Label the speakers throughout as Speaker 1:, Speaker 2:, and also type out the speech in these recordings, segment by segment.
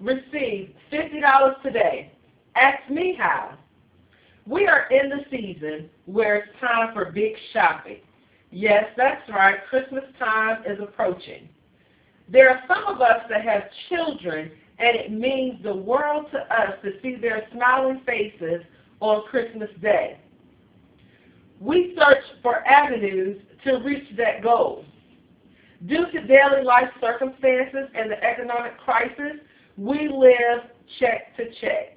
Speaker 1: receive $50 today. Ask me how. We are in the season where it's time for big shopping. Yes, that's right. Christmas time is approaching. There are some of us that have children, and it means the world to us to see their smiling faces on Christmas Day. We search for avenues to reach that goal. Due to daily life circumstances and the economic crisis, we live check to check.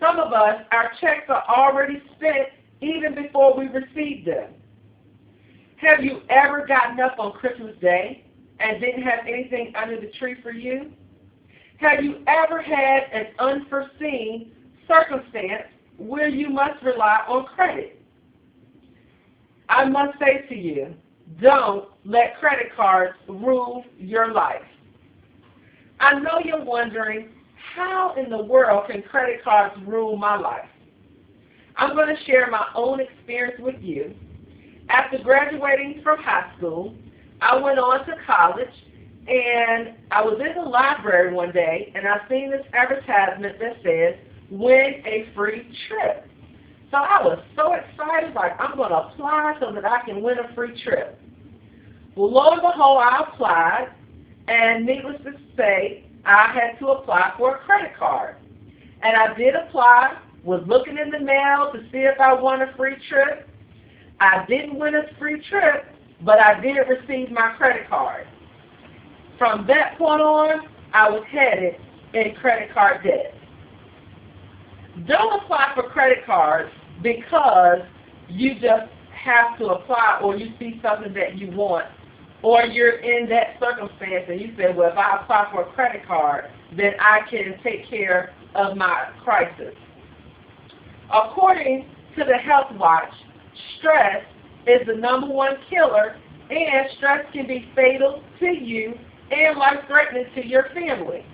Speaker 1: Some of us, our checks are already spent even before we receive them. Have you ever gotten up on Christmas Day and didn't have anything under the tree for you? Have you ever had an unforeseen circumstance where you must rely on credit? I must say to you, don't let credit cards rule your life. I know you're wondering, how in the world can credit cards rule my life? I'm going to share my own experience with you. After graduating from high school, I went on to college, and I was in the library one day, and I seen this advertisement that says, win a free trip. So I was so excited, like I'm going to apply so that I can win a free trip. Well, lo and behold, I applied, and needless to say, I had to apply for a credit card. And I did apply, was looking in the mail to see if I won a free trip. I didn't win a free trip, but I did receive my credit card. From that point on, I was headed in credit card debt. Don't apply for credit cards because you just have to apply, or you see something that you want, or you're in that circumstance and you say, well, if I apply for a credit card, then I can take care of my crisis. According to the Health Watch, stress is the #1 killer, and stress can be fatal to you and life-threatening to your family.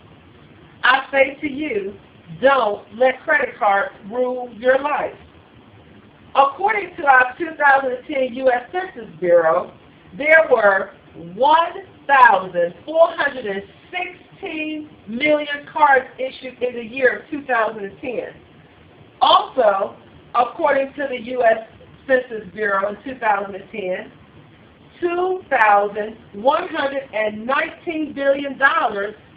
Speaker 1: I say to you, don't let credit cards rule your life. According to our 2010 U.S. Census Bureau, there were 1,416 million cards issued in the year of 2010. Also, according to the U.S. Census Bureau in 2010, $2,119 billion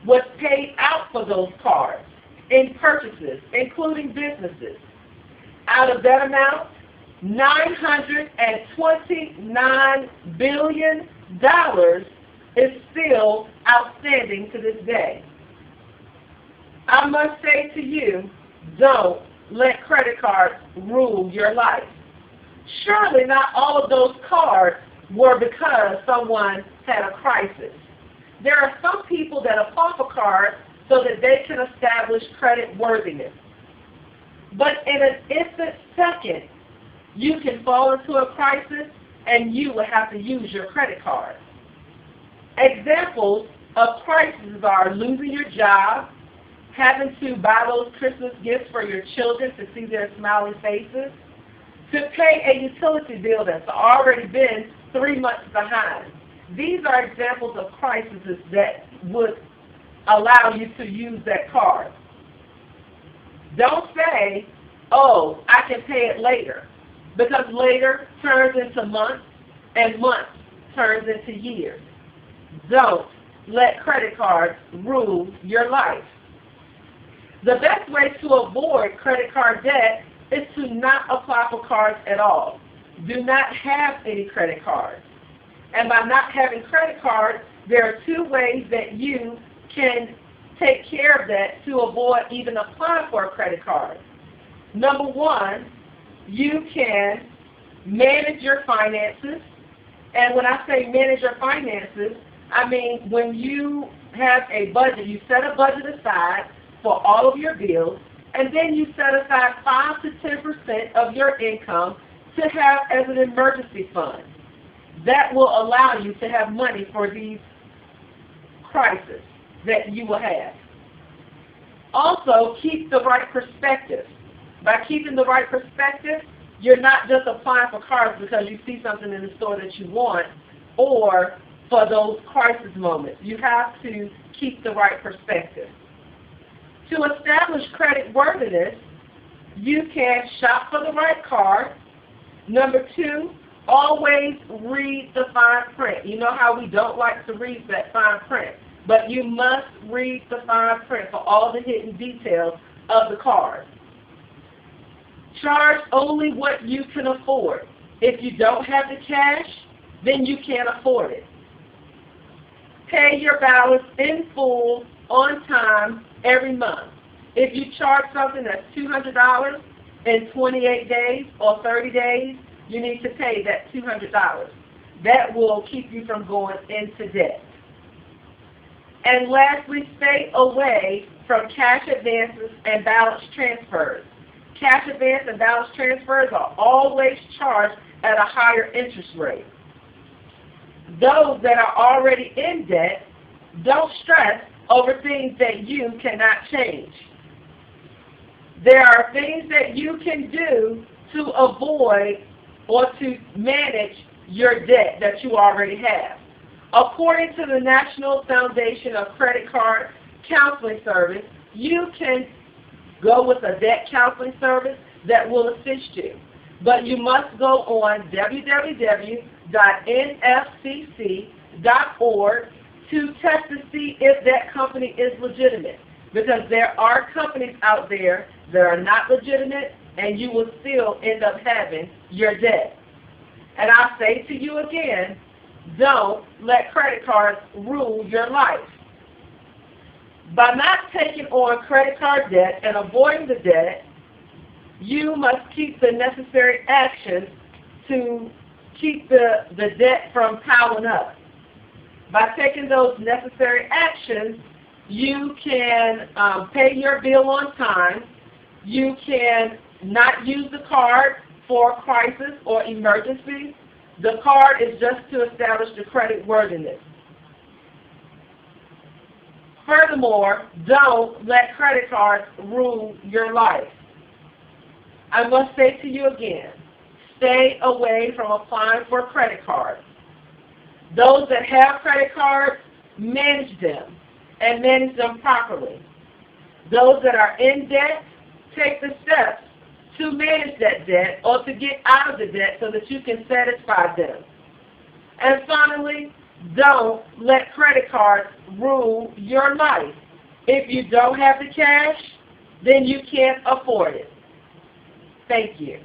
Speaker 1: was paid out for those cards in purchases, including businesses. Out of that amount, $929 billion is still outstanding to this day. I must say to you, don't let credit cards rule your life. Surely not all of those cards were because someone had a crisis. There are some people that apply for cards so that they can establish credit worthiness. But in an instant second, you can fall into a crisis and you will have to use your credit card. Examples of crises are losing your job, having to buy those Christmas gifts for your children to see their smiling faces, to pay a utility bill that's already been 3 months behind. These are examples of crises that would allow you to use that card. Don't say, oh, I can pay it later, because later turns into months, and months turns into years. Don't let credit cards rule your life. The best way to avoid credit card debt is to not apply for cards at all. Do not have any credit cards. And by not having credit cards, there are 2 ways that you can take care of that to avoid even applying for a credit card. Number 1, you can manage your finances. And when I say manage your finances, I mean when you have a budget, you set a budget aside for all of your bills, and then you set aside 5 to 10% of your income to have as an emergency fund. That will allow you to have money for these crises that you will have. Also, keep the right perspective. By keeping the right perspective, you're not just applying for cards because you see something in the store that you want or for those crisis moments. You have to keep the right perspective. To establish credit worthiness, you can shop for the right card. Number 2, always read the fine print. You know how we don't like to read that fine print, but you must read the fine print for all the hidden details of the card. Charge only what you can afford. If you don't have the cash, then you can't afford it. Pay your balance in full, on time, every month. If you charge something that's $200 in 28 days or 30 days, you need to pay that $200. That will keep you from going into debt. And lastly, stay away from cash advances and balance transfers. Cash advance and balance transfers are always charged at a higher interest rate. Those that are already in debt, don't stress over things that you cannot change. There are things that you can do to avoid or to manage your debt that you already have. According to the National Foundation of Credit Card Counseling Service, you can go with a debt counseling service that will assist you. But you must go on www.nfcc.org to test to see if that company is legitimate. Because there are companies out there that are not legitimate, and you will still end up having your debt. And I say to you again, don't let credit cards rule your life. By not taking on credit card debt and avoiding the debt, you must keep the necessary actions to keep the debt from piling up. By taking those necessary actions, you can pay your bill on time. You can not use the card for crisis or emergency. The card is just to establish the credit worthiness. Furthermore, don't let credit cards rule your life. I must say to you again, stay away from applying for credit cards. Those that have credit cards, manage them and manage them properly. Those that are in debt, take the steps to manage that debt or to get out of the debt so that you can satisfy them. And finally, don't let credit cards rule your life. If you don't have the cash, then you can't afford it. Thank you.